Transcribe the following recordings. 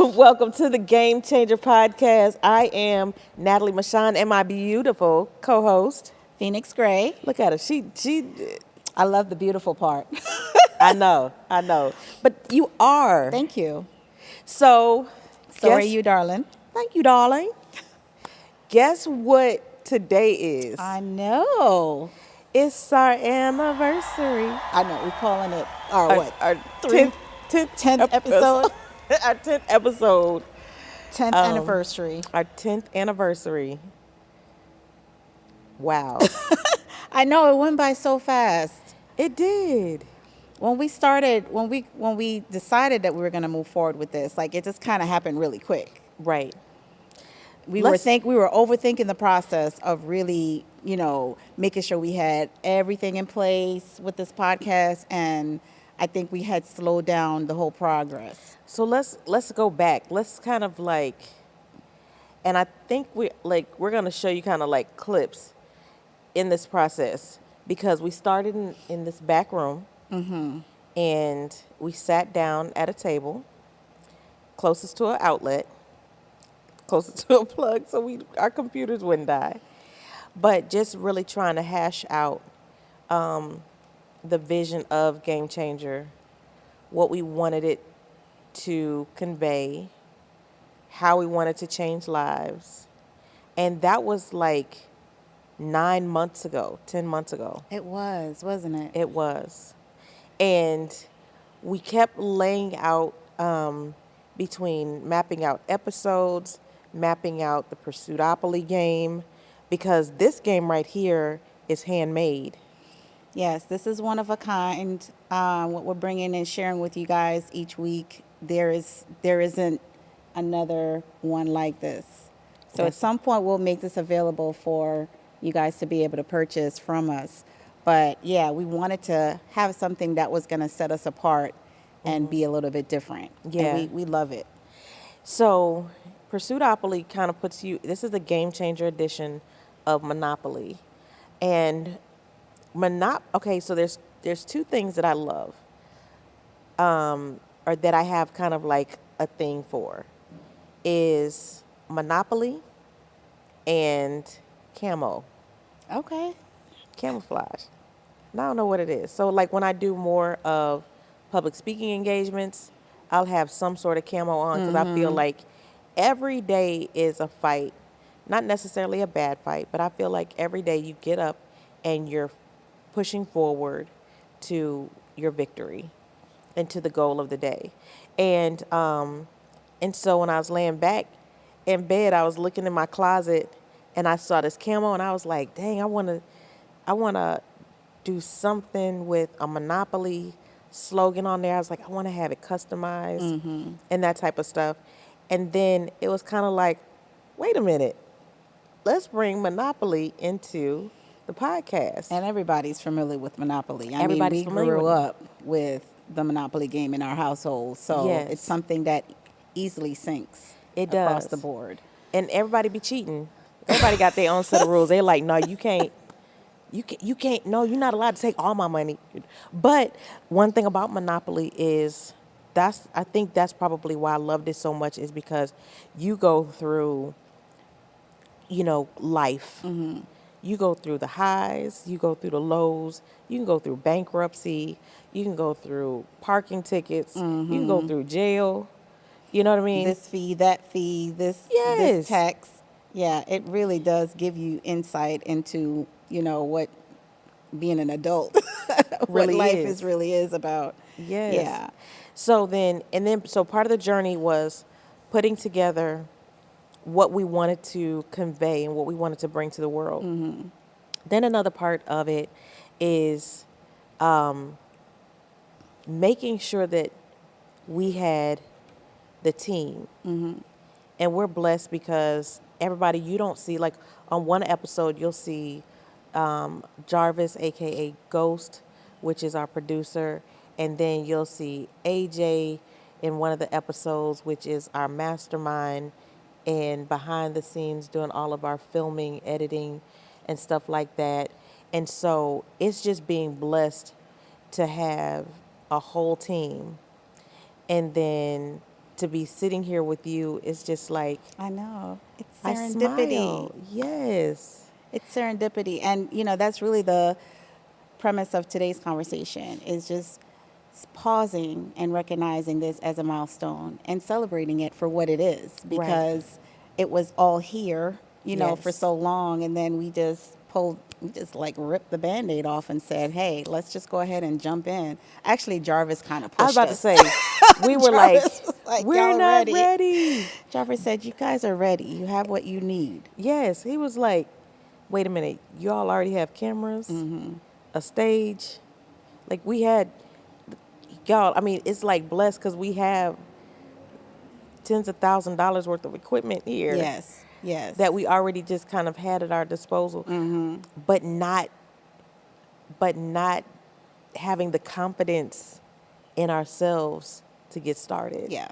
Welcome to the Game Changer podcast. I am Natalie Michon and my beautiful co-host. Phoenix Gray. Look at her. She. I love the beautiful part. I know. But you are. Thank you. So are you, darling. Thank you, darling. Guess what today is? I know. It's our anniversary. I know. We're calling it our 10th episode. Our 10th episode. 10th anniversary. Our 10th anniversary. Wow. I know, it went by so fast. It did. When we started, when we decided that we were going to move forward with this, like it just kind of happened really quick. Right. We were overthinking the process of really, making sure we had everything in place with this podcast, and I think we had slowed down the whole progress. So let's go back. Let's kind of and I think we're going to show you kind of like clips in this process, because we started in this back room, and we sat down at a table closest to an outlet, closest to a plug, so our computers wouldn't die. But just really trying to hash out the vision of Game Changer, what we wanted it to convey, how we wanted to change lives. And that was like 9 months ago, 10 months ago. It was, wasn't it? It was. And we kept laying out between mapping out episodes, mapping out the Pursuitopoly game, because this game right here is handmade. Yes, this is one of a kind. What we're bringing and sharing with you guys each week, there isn't another one like this. So at some point we'll make this available for you guys to be able to purchase from us. But yeah, we wanted to have something that was going to set us apart and be a little bit different. Yeah, and we love it. So Pursuitopoly kind of puts you. This is the Game Changer edition of Monopoly, and Okay, so there's two things that I love, or that I have kind of like a thing for, is Monopoly and camo. Okay. Camouflage. And I don't know what it is. So like when I do more of public speaking engagements, I'll have some sort of camo on, because I feel like every day is a fight. Not necessarily a bad fight, but I feel like every day you get up and you're pushing forward to your victory and to the goal of the day. And so when I was laying back in bed, I was looking in my closet and I saw this camo and I was like, dang, I want to do something with a Monopoly slogan on there. I was like, I want to have it customized and that type of stuff. And then it was kind of like, wait a minute, let's bring Monopoly into the podcast. And everybody's familiar with Monopoly. I mean, we grew up with the Monopoly game in our household, so it's something that easily syncs across the board. And everybody be cheating. Everybody got their own set of rules. They're like, no, you can't. You can't. No, you're not allowed to take all my money. But one thing about Monopoly is I think that's probably why I loved it so much, is because you go through, life. You go through the highs, you go through the lows, you can go through bankruptcy, you can go through parking tickets, you can go through jail. You know what I mean? This fee, that fee, this tax. Yeah, it really does give you insight into, what being an adult, really what life really is about. Yes. Yeah. So part of the journey was putting together what we wanted to convey and what we wanted to bring to the world. Then another part of it is making sure that we had the team. And we're blessed because everybody, you don't see, like on one episode, you'll see Jarvis, aka Ghost, which is our producer. And then you'll see AJ in one of the episodes, which is our mastermind and behind the scenes doing all of our filming, editing, and stuff like that. And so it's just being blessed to have a whole team. And then to be sitting here with you is just like, I know. It's I serendipity. smile. Yes. It's serendipity. And, that's really the premise of today's conversation is just pausing and recognizing this as a milestone and celebrating it for what it is because it was all here, for Yes. so long. And then we just like ripped the Band-Aid off and said, hey, let's just go ahead and jump in. Actually, Jarvis kind of pushed I was about to us. say, we were like, Jarvis was like, we're "Y'all not ready?" ready. Jarvis said, you guys are ready. You have what you need. Yes, he was like, wait a minute, y'all already have cameras, a stage. Like we had, y'all, I mean, it's like blessed because we have tens of $1,000s worth of equipment here. Yes. Yes. That we already just kind of had at our disposal, but not having the confidence in ourselves to get started. Yeah.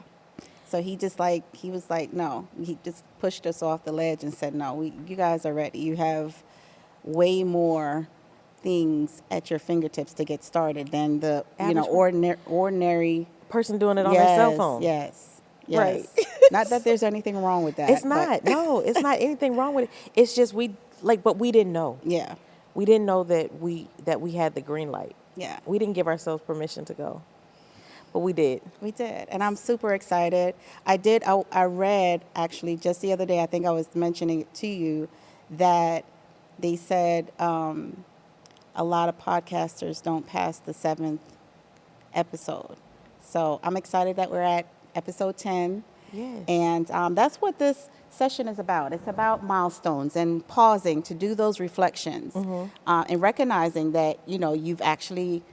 So he was like, no, he just pushed us off the ledge and said, no, you guys are ready. You have way more things at your fingertips to get started than the, ordinary Person doing it on their cell phone. Yes. Right. Not that there's anything wrong with that. It's not. No, it's not anything wrong with it. It's just but we didn't know. Yeah. We didn't know that we had the green light. Yeah. We didn't give ourselves permission to go. But we did. We did. And I'm super excited. I read actually just the other day, I think I was mentioning it to you, that they said a lot of podcasters don't pass the 7th episode. So I'm excited that we're at episode 10. Yes. And that's what this session is about. It's about milestones and pausing to do those reflections and recognizing that, you've actually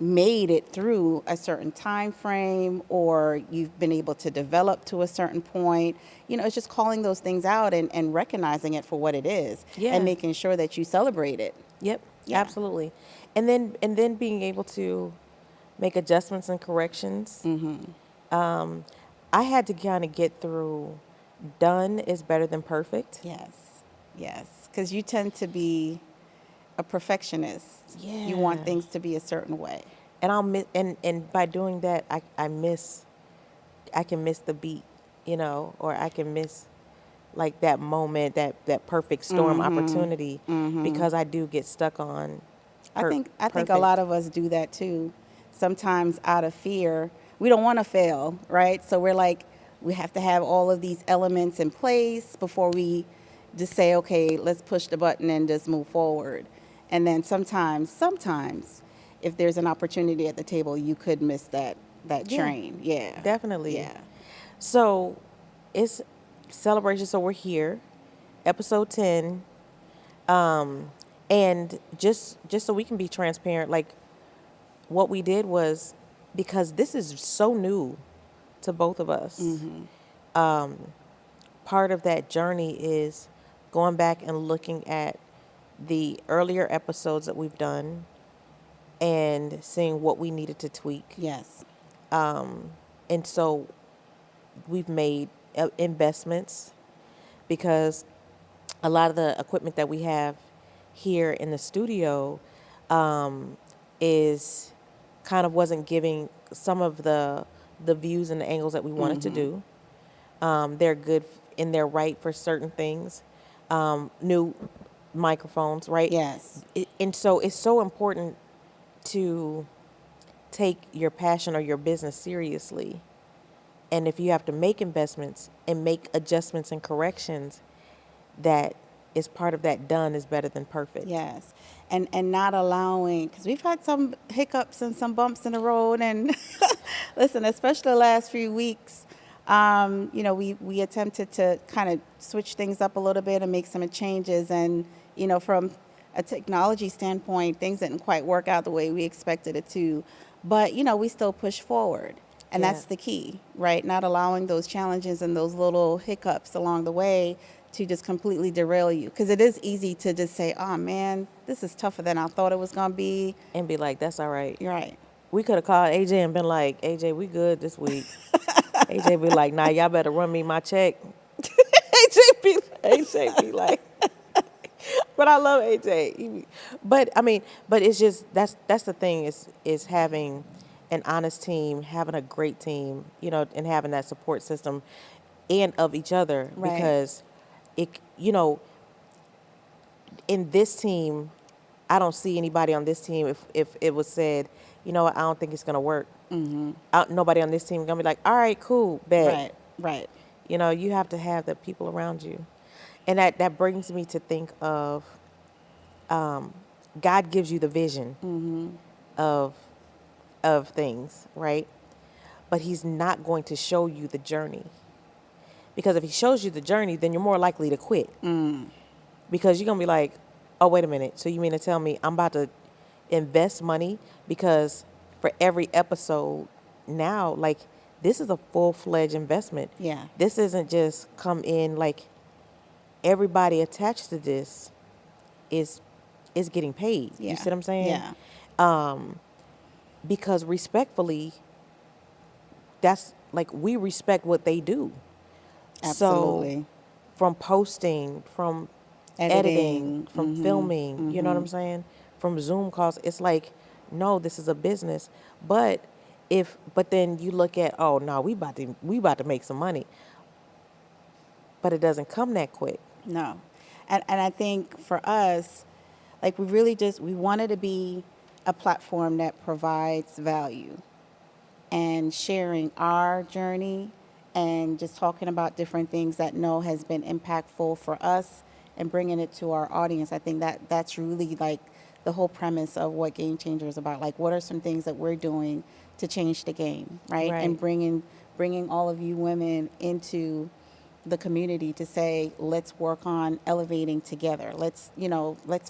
made it through a certain time frame or you've been able to develop to a certain point. It's just calling those things out and recognizing it for what it is and making sure that you celebrate it. Yep, Yeah. absolutely. And then being able to make adjustments and corrections. I had to kind of get through done is better than perfect. Yes, because you tend to be a perfectionist. Yeah. You want things to be a certain way. And I'll miss, and by doing that, I can miss the beat, or I can miss like that moment, that perfect storm opportunity because I do get stuck on. I think a lot of us do that too. Sometimes out of fear, we don't want to fail, right? So we're like, we have to have all of these elements in place before we just say, okay, let's push the button and just move forward. And then sometimes, if there's an opportunity at the table, you could miss that train. Yeah. Definitely. Yeah. So it's celebration. So we're here, episode 10. And just so we can be transparent, like what we did was, because this is so new to both of us, part of that journey is going back and looking at the earlier episodes that we've done and seeing what we needed to tweak. Yes. And so we've made investments because a lot of the equipment that we have here in the studio is kind of wasn't giving some of the views and the angles that we wanted to do. They're good in their right for certain things. New microphones, right? Yes. And so it's so important to take your passion or your business seriously. And if you have to make investments and make adjustments and corrections, that is part of that done is better than perfect. Yes. And not allowing, because we've had some hiccups and some bumps in the road. And listen, especially the last few weeks, we attempted to kind of switch things up a little bit and make some changes. And, from a technology standpoint, things didn't quite work out the way we expected it to. But, we still push forward. And that's the key, right? Not allowing those challenges and those little hiccups along the way to just completely derail you. Because it is easy to just say, oh, man, this is tougher than I thought it was going to be. And be like, that's all right. You're right. We could have called AJ and been like, AJ, we good this week. AJ be like, nah, y'all better run me my check. AJ be like, but I love AJ. But I mean, but it's just that's the thing is having an honest team, having a great team, and having that support system and of each other Right. because in this team, I don't see anybody on this team if it was said, what, I don't think it's gonna work. Nobody on this team gonna be like, all right, cool, bet. Right. Right. You have to have the people around you, and that brings me to think of God gives you the vision of things, right? But He's not going to show you the journey because if He shows you the journey, then you're more likely to quit because you're gonna be like, oh, wait a minute. So you mean to tell me I'm about to invest money because for every episode now, like this is a full-fledged investment. Yeah. This isn't just come in like everybody attached to this is getting paid. Yeah. You see what I'm saying? Yeah. Because respectfully, that's like we respect what they do. Absolutely. So from posting, from editing, from filming, you know what I'm saying? From Zoom calls, it's like, no, this is a business. But then you look at, oh no, we about to make some money. But it doesn't come that quick. No. And I think for us, like we wanted to be a platform that provides value and sharing our journey and just talking about different things that has been impactful for us and bringing it to our audience. I think that's really like the whole premise of what Game Changer is about. Like, what are some things that we're doing to change the game, right? Right. And bringing all of you women into the community to say, let's work on elevating together. Let's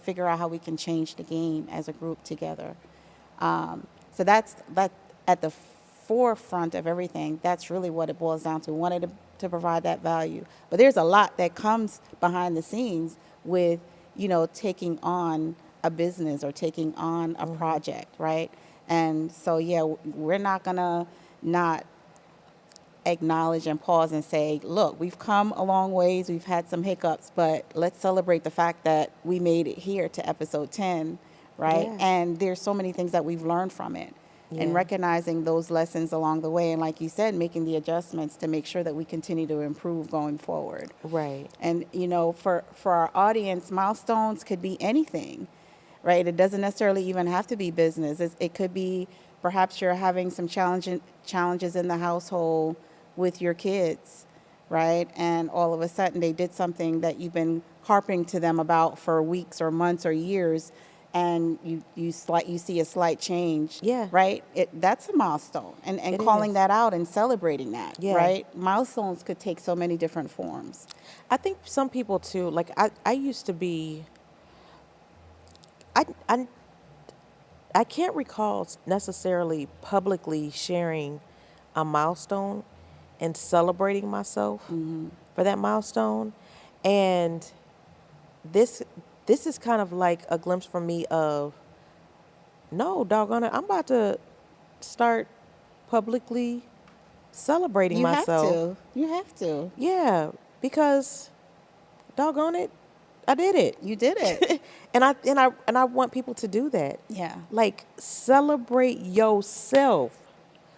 figure out how we can change the game as a group together. So that's at the forefront of everything. That's really what it boils down to. We wanted to provide that value. But there's a lot that comes behind the scenes with, taking on a business or taking on a project, right? And so, yeah, we're not going to not acknowledge and pause and say, look, we've come a long ways. We've had some hiccups, but let's celebrate the fact that we made it here to episode 10, right? Yeah. And there's so many things that we've learned from it. And Yeah. recognizing those lessons along the way. And like you said, making the adjustments to make sure that we continue to improve going forward. Right. And, for our audience, milestones could be anything, right? It doesn't necessarily even have to be business. It could be perhaps you're having some challenges in the household with your kids, right? And all of a sudden they did something that you've been harping to them about for weeks or months or years, and you see a slight change, Yeah. right? That's a milestone, and It calling is. that out and celebrating that, Yeah. right? Milestones could take so many different forms. I think some people too, like I used to be, I can't recall necessarily publicly sharing a milestone and celebrating myself for that milestone. And this is kind of like a glimpse for me of, no, doggone it, I'm about to start publicly celebrating myself. You have to. Yeah, because doggone it, I did it. You did it. and I want people to do that. Yeah. Like celebrate yourself.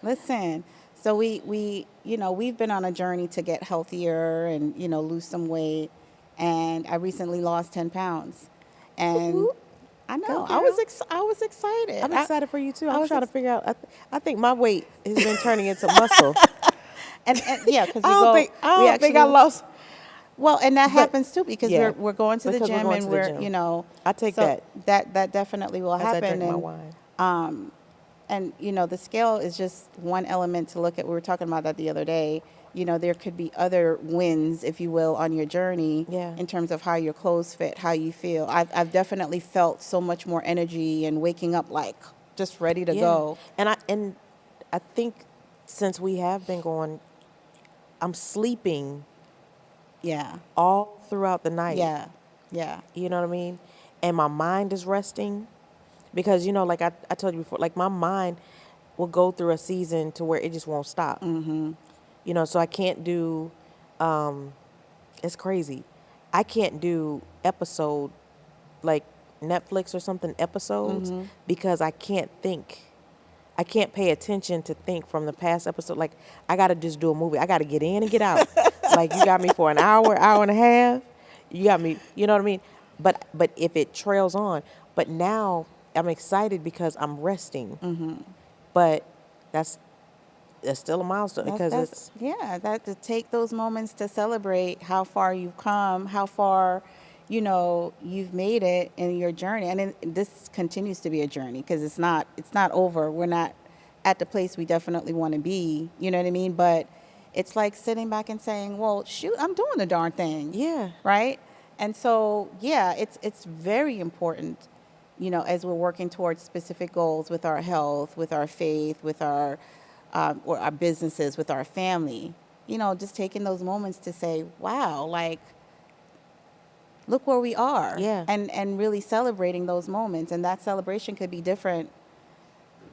Listen, so we've been on a journey to get healthier and, lose some weight. And I recently lost 10 pounds. And Woo-hoo. I know, Go, I was girl. excited. I'm excited for you too. I'm was trying to ex- figure out. I think my weight has been turning into muscle. And yeah, because I don't think I lost. Well, and that But- happens too because yeah, we're going to the because we're gym going and to the we're, gym. I take so that definitely will as I happen. drink my And wine. And, the scale is just one element to look at. We were talking about that the other day. There could be other wins, if you will, on your journey Yeah. in terms of how your clothes fit, how you feel. I've definitely felt so much more energy and waking up like just ready to go. And I think since we have been going, I'm sleeping Yeah. all throughout the night. Yeah. Yeah. You know what I mean? And my mind is resting because, like I told you before, like my mind, will go through a season to where it just won't stop. You know, so I can't do, it's crazy. I can't do episode, like Netflix or something episodes, because I can't think. I can't pay attention to think from the past episode. Like, I got to just do a movie. I got to get in and get out. Like, you got me for an hour, hour and a half. You got me, you know what I mean? But if it trails on. But now I'm excited because I'm resting. But that's still a milestone because it's that to take those moments to celebrate how far you've come, how far, you've made it in your journey. And this continues to be a journey because it's not over. We're not at the place we definitely want to be. You know what I mean? But it's like sitting back and saying, well, shoot, I'm doing the darn thing. Yeah. Right. And so, yeah, it's very important, as we're working towards specific goals with our health, with our faith, with our or our businesses, with our family, just taking those moments to say, wow, like, look where we are. Yeah. And really celebrating those moments. And that celebration could be different,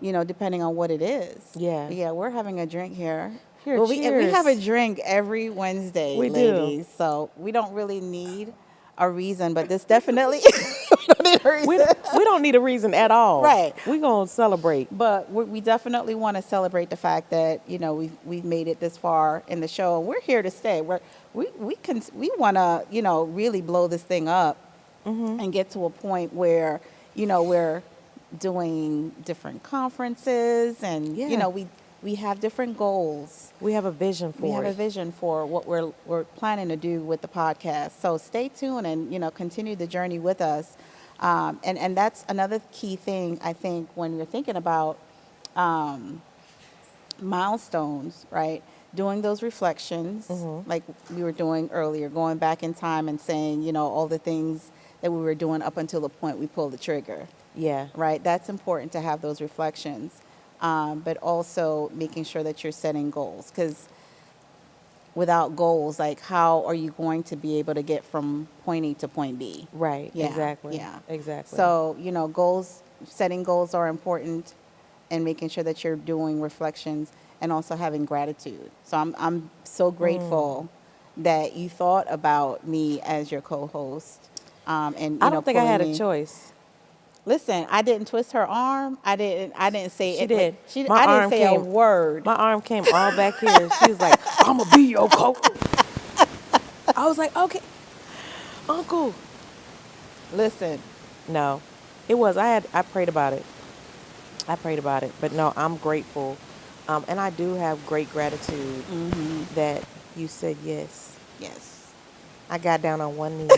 depending on what it is. Yeah. Yeah, we're having a drink here. Here, Well, we cheers. have a drink every Wednesday, We do. ladies. So we don't really need a reason, but this definitely we don't need a reason. we don't need a reason at all. Right. We're going to celebrate. But we definitely want to celebrate the fact that we've made it this far in the show, and we're here to stay. We want to really blow this thing up and get to a point where we're doing different conferences, and we have different goals. We have a vision for it. We have a vision for what we're planning to do with the podcast. So stay tuned and continue the journey with us. And that's another key thing, I think, when you're thinking about milestones, right? Doing those reflections, like we were doing earlier, going back in time and saying, all the things that we were doing up until the point we pulled the trigger. Yeah. Right? That's important to have those reflections. But also making sure that you're setting goals, because without goals, like, how are you going to be able to get from point A to point B? Right. Yeah, Exactly. yeah. Exactly. So, setting goals are important, and making sure that you're doing reflections and also having gratitude. So I'm so grateful that you thought about me as your co-host. And I don't think I had pulling a me. choice. Listen, I didn't twist her arm. I didn't say She it. did. I didn't say a word. My arm came all back here. She was like, I'm going to be your coach. I was like, okay, Uncle. Listen, No, it was. I prayed about it. But no, I'm grateful. And I do have great gratitude that you said yes. yes. I got down on one knee.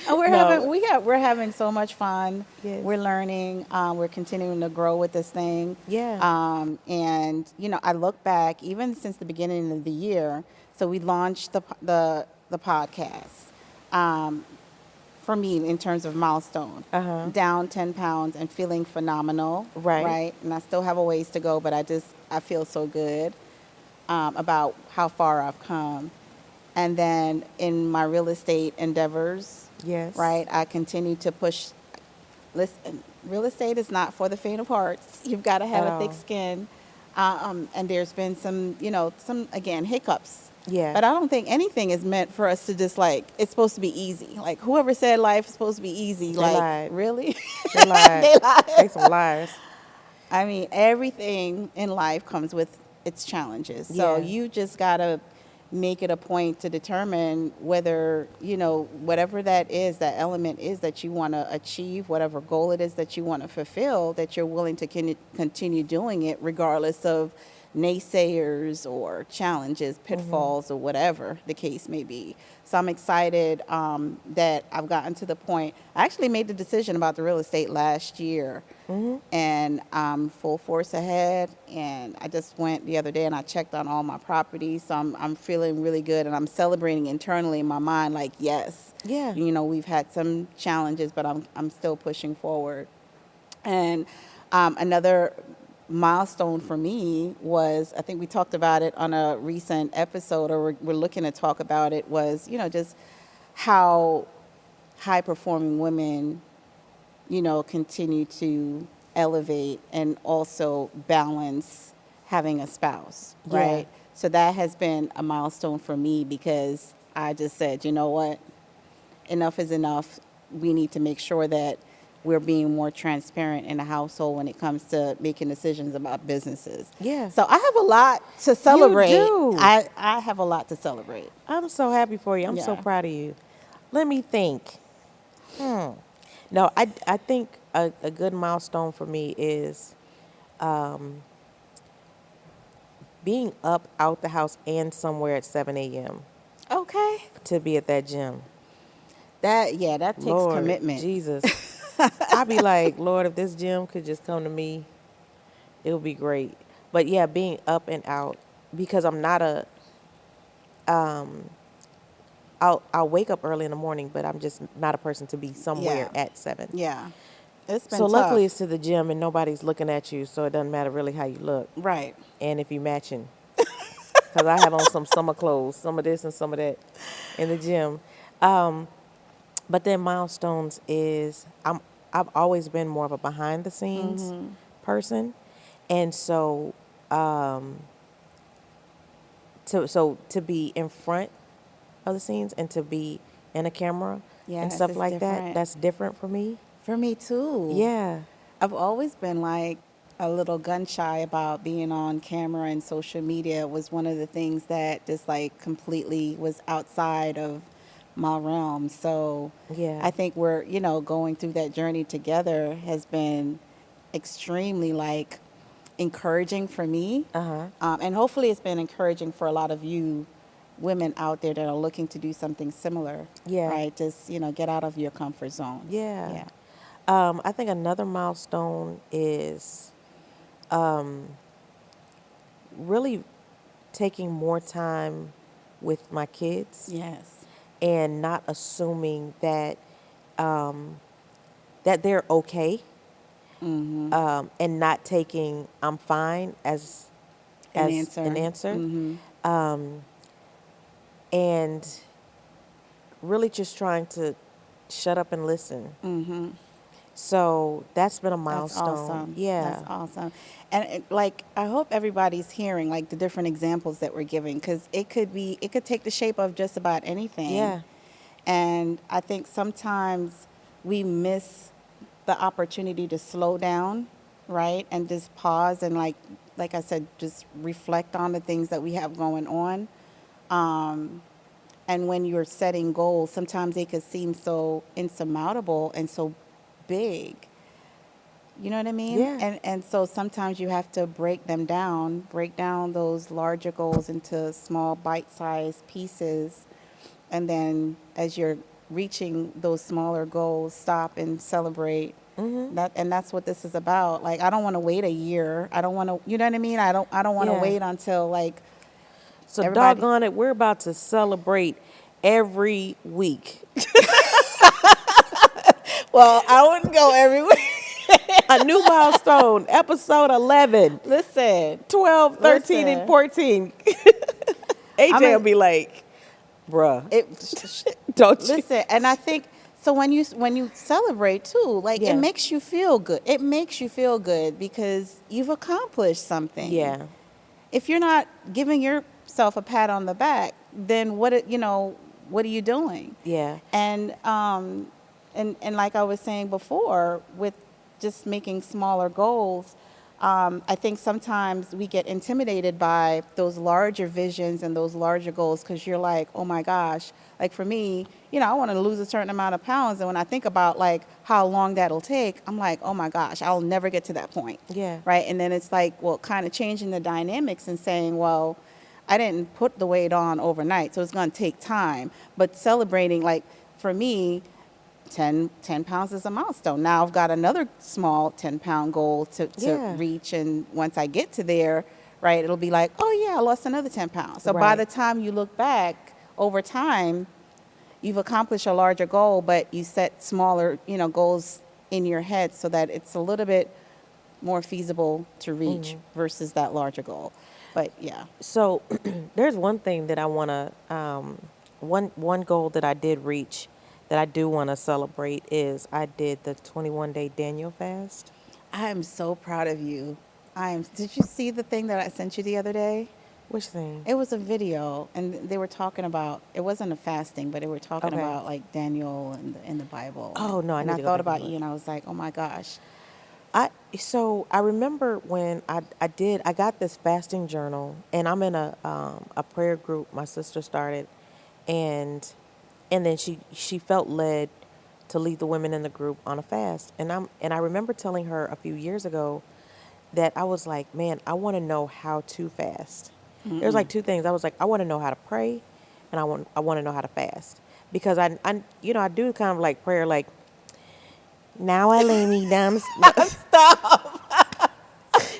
And No. we're having so much fun. Yes. We're learning. We're continuing to grow with this thing. Yeah. And I look back even since the beginning of the year. So we launched the podcast. For me, in terms of milestone, down 10 pounds and feeling phenomenal. Right. Right. And I still have a ways to go, but I feel so good about how far I've come. And then in my real estate endeavors, Yes. right, I continue to push. Listen, real estate is not for the faint of hearts. You've got to have At a thick all. skin. And there's been some again, hiccups. Yeah. But I don't think anything is meant for us to just it's supposed to be easy. Like, whoever said life is supposed to be easy, lied. really? They lied. They lied. They some liars. I mean, everything in life comes with its challenges. So Yeah. you just got to make it a point to determine whether, whatever that is, that element is that you want to achieve, whatever goal it is that you want to fulfill, that you're willing to continue doing it regardless of naysayers or challenges, pitfalls, or whatever the case may be. So I'm excited that I've gotten to the point. I actually made the decision about the real estate last year, and I'm full force ahead. And I just went the other day and I checked on all my properties. So I'm feeling really good, and I'm celebrating internally in my mind, like, yes, Yeah. we've had some challenges, but I'm still pushing forward. And another milestone for me was, I think we talked about it on a recent episode, or we're looking to talk about it, was, just how high performing women, continue to elevate and also balance having a spouse, Yeah. right? So that has been a milestone for me because I just said, you know what? Enough is enough. We need to make sure that we're being more transparent in the household when it comes to making decisions about businesses. Yeah. So I have a lot to You celebrate. do. I have a lot to celebrate. I'm so happy for you. I'm so Yeah. proud of you. Let me think. No, I think a good milestone for me is being up out the house and somewhere at 7 a.m. Okay. to be at that gym. That takes Lord commitment. Jesus. I'd be like, Lord, if this gym could just come to me, it would be great. But yeah, being up and out because I'm not a I'll wake up early in the morning, but I'm just not a person to be somewhere Yeah. at 7. Yeah. It's So been luckily tough. it's to the gym and nobody's looking at you, so it doesn't matter really how you look Right. and if you matching. Because I have on some summer clothes, some of this and some of that in the gym. But then milestones is I've always been more of a behind the scenes person, and so to be in front of the scenes and to be in a camera and Yes, stuff it's like that, different. that's different for me. For me too. Yeah, I've always been like a little gun shy about being on camera and social media. It was one of the things that just like completely was outside of my realm. So yeah, I think we're, going through that journey together has been extremely like encouraging for me. And hopefully it's been encouraging for a lot of you women out there that are looking to do something similar, yeah, right? Just, get out of your comfort zone. yeah. Yeah. I think another milestone is really taking more time with my kids Yes. and not assuming that they're okay, and not taking "I'm fine" An as an answer. answer, and really just trying to shut up and listen. So that's been a That's milestone. awesome. That's Yeah, awesome. And like, I hope everybody's hearing like the different examples that we're giving because it could take the shape of just about anything. yeah, And I think sometimes we miss the opportunity to slow down, right? And just pause and like I said, just reflect on the things that we have going on. And when you're setting goals, sometimes they could seem so insurmountable and so big. You know what I mean? yeah, And so sometimes you have to break down those larger goals into small bite-sized pieces. And then as you're reaching those smaller goals, stop and celebrate. That's what this is about. Like I don't want to wait a year. I don't want to, you know what I mean? I don't want to yeah. wait until like So everybody. doggone it, we're about to celebrate every week. Well, I wouldn't go everywhere. A new milestone, episode 11, Listen. 12, 13, and Listen. 14. I'm AJ will a be like, bruh, it don't you? listen, and I think so when you celebrate too, like it Yeah. makes you feel good. It makes you feel good because you've accomplished something. Yeah, If you're not giving yourself a pat on the back, then what are you doing? yeah, And and like I was saying before, with just making smaller goals, I think sometimes we get intimidated by those larger visions and those larger goals because you're like, oh my gosh, like for me, I want to lose a certain amount of pounds, and when I think about like how long that'll take, I'm like, oh my gosh, I'll never get to that point, yeah, right? And then it's like, well, kind of changing the dynamics and saying, well, I didn't put the weight on overnight, so it's going to take time. But celebrating, like for me, 10 pounds is a milestone. Now I've got another small 10-pound goal to yeah. reach. And once I get to there, right, it'll be like, oh, yeah, I lost another 10 pounds. So by Right. the time you look back over time, you've accomplished a larger goal, but you set smaller, goals in your head so that it's a little bit more feasible to reach versus that larger goal. But yeah. So there's one thing that I want to, one goal that I did reach that I do want to celebrate is I did the 21-day Daniel fast. I am so proud of you. Did you see the thing that I sent you the other day? Which thing? It was a video, and they were talking about. It wasn't a fasting, but they were talking Okay. about like Daniel in the Bible. Oh no, I And need I to go thought back and about look. you, and I was like, oh my gosh. I remember when I got this fasting journal, and I'm in a prayer group my sister started, and then she felt led to lead the women in the group on a fast, and I remember telling her a few years ago that I was like, man, I want to know how to fast. There's like two things. I was like, I want to know how to pray, and I want to know how to fast, because I do kind of like prayer, like, now I lay me down.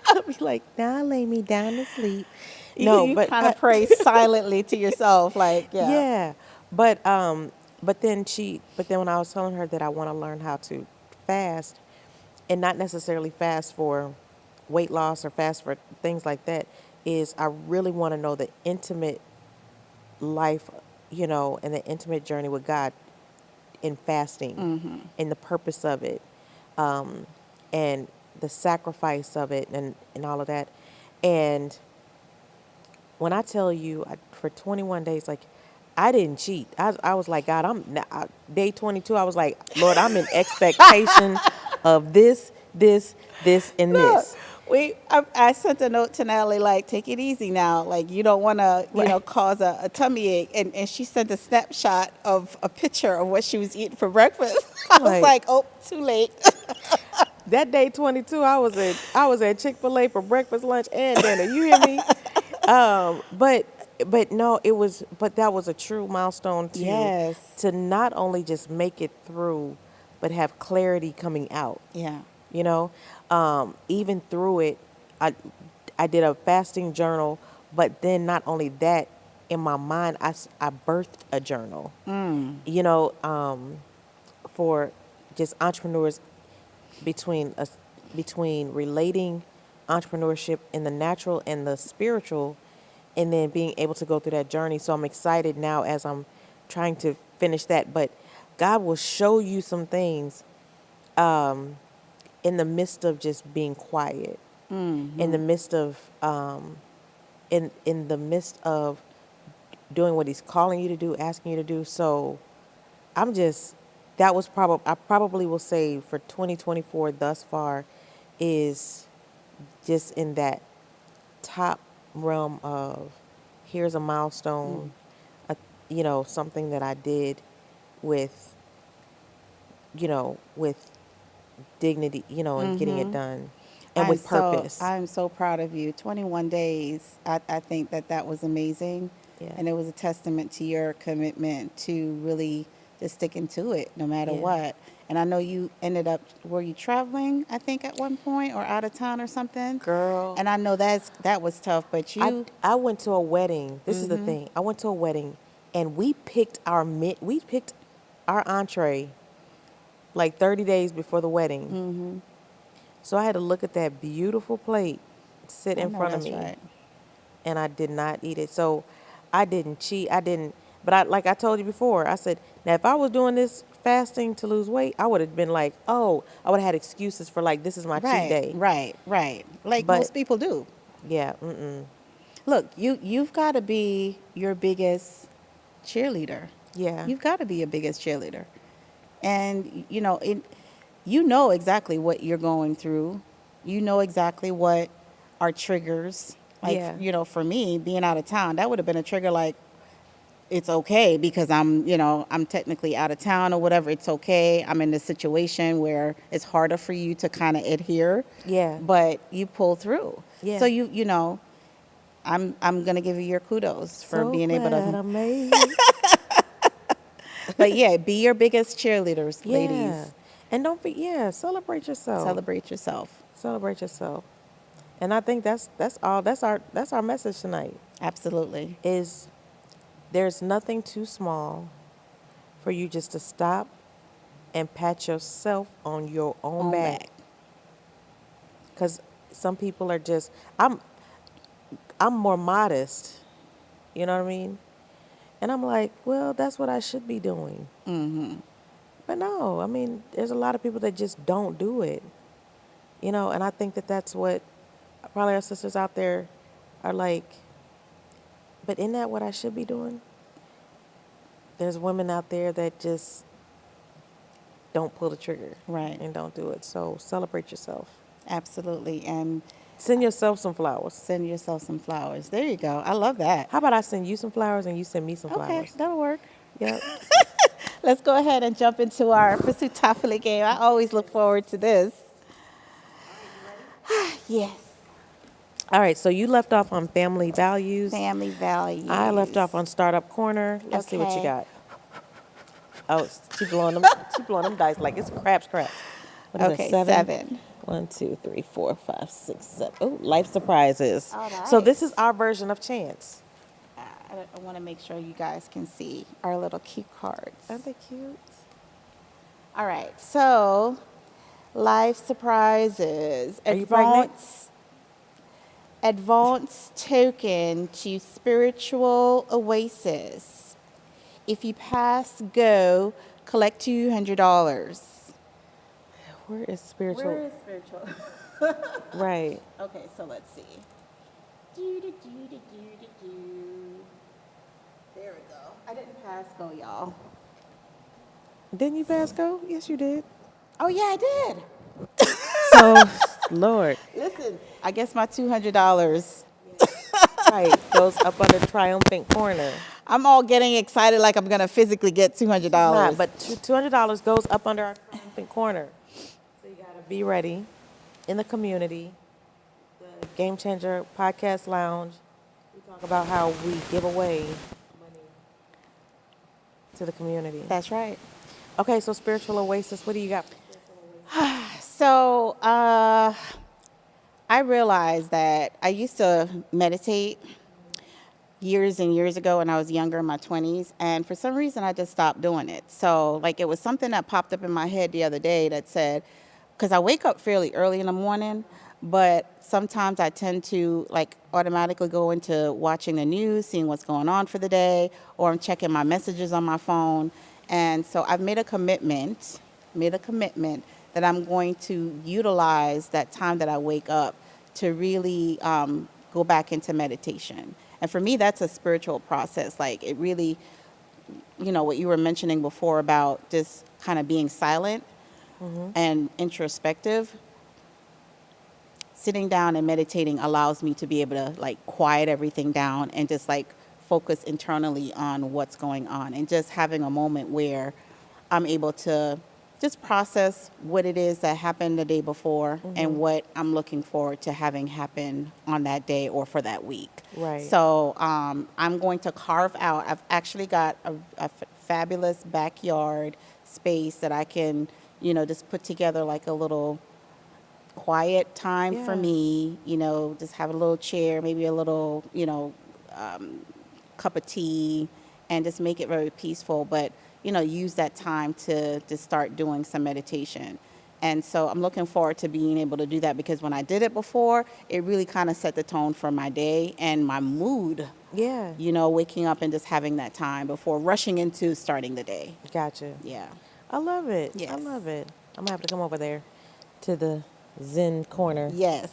I'll be like, now I lay me down to sleep. No, You kind of pray silently to yourself, like, yeah. yeah, but then when I was telling her that I want to learn how to fast, and not necessarily fast for weight loss or fast for things like that, is I really want to know the intimate life, and the intimate journey with God in fasting, and the purpose of it, and the sacrifice of it, and all of that. And when I tell you, for 21 days, like, I didn't cheat. I was like, God, day 22. I was like, Lord, I'm in expectation of this, and Look, this. I sent a note to Natalie, like, take it easy now. Like, you don't want to, Right. cause a tummy ache. And she sent a snapshot of a picture of what she was eating for breakfast. I was Like, like, oh, too late. that day 22, I was at Chick-fil-A for breakfast, lunch, and dinner. You hear me? But no, but that was a true milestone to Yes. not only just make it through, but have clarity coming out. Yeah. You know, even through it, I I did a fasting journal, but then not only that, in my mind, I birthed a journal. You know, for just entrepreneurs, between us between relating entrepreneurship in the natural and the spiritual, and then being able to go through that journey. So I'm excited now as I'm trying to finish that. But God will show you some things in the midst of just being quiet, in the midst of in the midst of doing what He's calling you to do, asking you to do. So I'm just that was probably I probably will say for 2024 thus far is just in that top realm of, here's a milestone, something that I did with with dignity, and getting it done, and with purpose. I'm so proud of you. 21 days. I think that was amazing. Yeah. And it was a testament to your commitment to really just sticking to it no matter Yeah. what. And I know you ended up, were you traveling, I think, at one point, or out of town or something? Girl, And I know that was tough, but I you, I went to a wedding. This is the thing. I went to a wedding, and we picked our entree like 30 days before the wedding. So I had to look at that beautiful plate sit I in know front of that's me, right. and I did not eat it. So I didn't cheat. I didn't. But like I told you before, I said, now if I was doing this fasting to lose weight, I would have been like, oh, I would have had excuses for, like, this is my cheat Right, day. right, right. Like But most people do. yeah, mm-mm. Look, you've got to be your biggest cheerleader. Yeah, You've got to be your biggest cheerleader. And you know exactly what you're going through. You know exactly what are triggers. Like, yeah, for me, being out of town, that would have been a trigger. Like, it's okay because I'm technically out of town or whatever. It's okay. I'm in a situation where it's harder for you to kind of adhere, yeah, but you pull through. So yeah. I'm gonna give you your kudos for So being able glad to. I made it. But yeah, be your biggest cheerleaders, Yeah. ladies. And don't forget, yeah, celebrate yourself. Celebrate yourself. Celebrate yourself. And I think that's all. That's our message tonight. Absolutely. Is there's nothing too small for you just to stop and pat yourself on your own On back. back. Because some people are just, I'm more modest. You know what I mean? And I'm like, well, that's what I should be doing. But no, I mean, there's a lot of people that just don't do it. And I think that that's what probably our sisters out there are like, but isn't that what I should be doing? There's women out there that just don't pull the trigger Right. and don't do it. So celebrate yourself. Absolutely. And Send yourself some flowers. send yourself some flowers. There you go. I love that. How about I send you some flowers and you send me some Okay, flowers? that'll work. Yep. Let's go ahead and jump into our Pursuit Toffoli game. I always look forward to this. Yes. All right, so you left off on family values. Family values. I left off on startup corner. Let's see what you Okay. got. Oh, she blowing them dice like it's craps. What is Okay, it, 7. 1, 2, 3, 4, 5, 6, 7. Oh, life surprises. All So right. this is our version of chance. I want to make sure you guys can see our little cue cards. Aren't they cute? All right, so life surprises. Are you pregnant? Advance token to spiritual oasis. If you pass, go collect $200. Where is spiritual? Where is spiritual? Right. Okay, so let's see. There we go. I didn't pass go, y'all. Didn't you pass go? Yes, you did. Oh yeah, I did. So, Lord, Listen, I guess my $200. right, goes up under triumphant corner. I'm all getting excited like I'm gonna physically get $200. Not, but $200 goes up under our triumphant corner. So you gotta be ready in the community. The Game Changer Podcast Lounge. We talk about how we give away money to the community. That's right. Okay, so spiritual oasis. What do you got? For spiritual oasis? So I realized that I used to meditate years and years ago when I was younger, in my 20s, and for some reason I just stopped doing it. So like it was something that popped up in my head the other day that said, because I wake up fairly early in the morning, but sometimes I tend to like automatically go into watching the news, seeing what's going on for the day, or I'm checking my messages on my phone. And so I've made a commitment that I'm going to utilize that time that I wake up to really go back into meditation. And for me, that's a spiritual process. Like it really, what you were mentioning before about just kind of being silent and introspective. Sitting down and meditating allows me to be able to like quiet everything down and just like focus internally on what's going on and just having a moment where I'm able to just process what it is that happened the day before and what I'm looking forward to having happen on that day or for that week. Right. So I'm going to carve out, I've actually got a fabulous backyard space that I can, just put together like a little quiet time for Yeah. me, just have a little chair, maybe a little, cup of tea and just make it very peaceful. But use that time to start doing some meditation. And so I'm looking forward to being able to do that because when I did it before, it really kind of set the tone for my day and my mood, Yeah. waking up and just having that time before rushing into starting the day. Gotcha. Yeah. I love it. I Yes. love it. I'm gonna have to come over there to the Zen corner. Yes.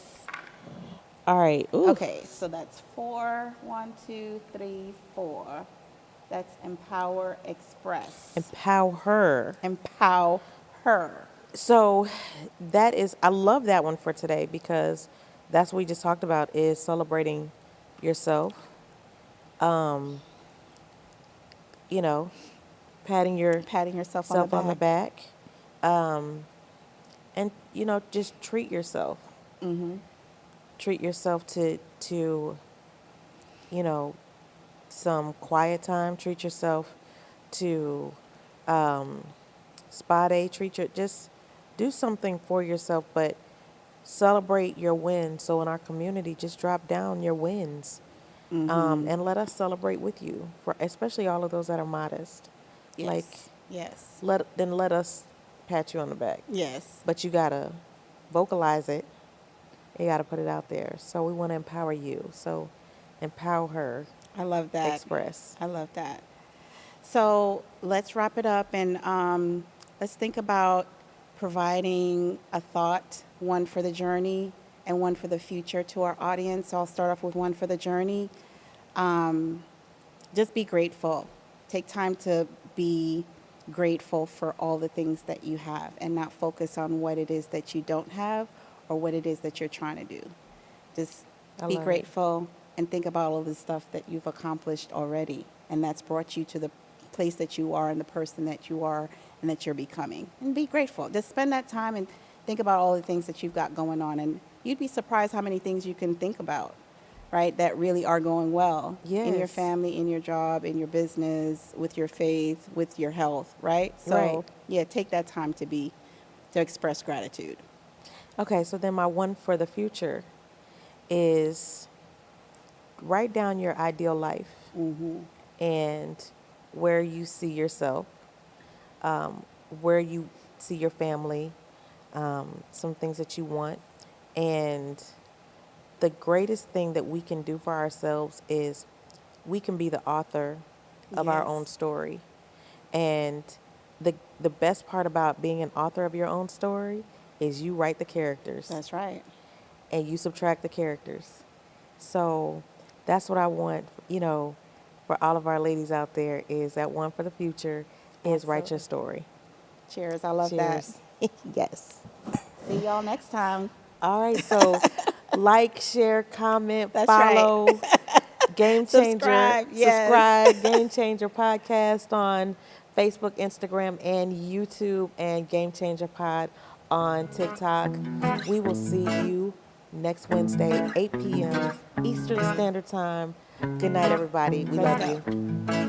All right. Ooh. Okay, so that's 4. 1, 2, 3, 4. That's empower, express. Empower her. Empower her. So I love that one for today because that's what we just talked about is celebrating yourself. Patting Yourself on the back. And just treat yourself. Mm-hmm. Treat yourself to some quiet time. Treat yourself to spa day. Just do something for yourself, but celebrate your wins. So in our community, just drop down your wins, and let us celebrate with you. For especially all of those that are modest, Yes. Yes. let us pat you on the back. Yes. But you gotta vocalize it. You gotta put it out there. So we want to empower you. So empower her. I love that. Express. I love that. So let's wrap it up and let's think about providing a thought one for the journey and one for the future to our audience. So I'll start off with one for the journey. Just be grateful. Take time to be grateful for all the things that you have and not focus on what it is that you don't have or what it is that you're trying to do. Just I be love it. grateful and think about all the stuff that you've accomplished already, and that's brought you to the place that you are and the person that you are and that you're becoming. And be grateful. Just spend that time and think about all the things that you've got going on, and you'd be surprised how many things you can think about, right, that really are going well in your Yes. family, in your job, in your business, with your faith, with your health, right? So, Right. yeah, take that time to express gratitude. Okay, so then my one for the future is write down your ideal life and where you see yourself, where you see your family, some things that you want. And the greatest thing that we can do for ourselves is we can be the author of our Yes. own story. And the best part about being an author of your own story is you write the characters That's right. and you subtract the characters. So that's what I want, for all of our ladies out there is that one for the future is write your Absolutely. story. Cheers. I love that. Cheers. Yes. See y'all next time. All right. So like, share, comment, That's right. follow Game Changer, Subscribe. Yes. subscribe, Game Changer Podcast on Facebook, Instagram, and YouTube, and Game Changer Pod on TikTok. We will see you next Wednesday, 8 p.m. Eastern Standard Time. Good night, everybody. We Let's love go. you.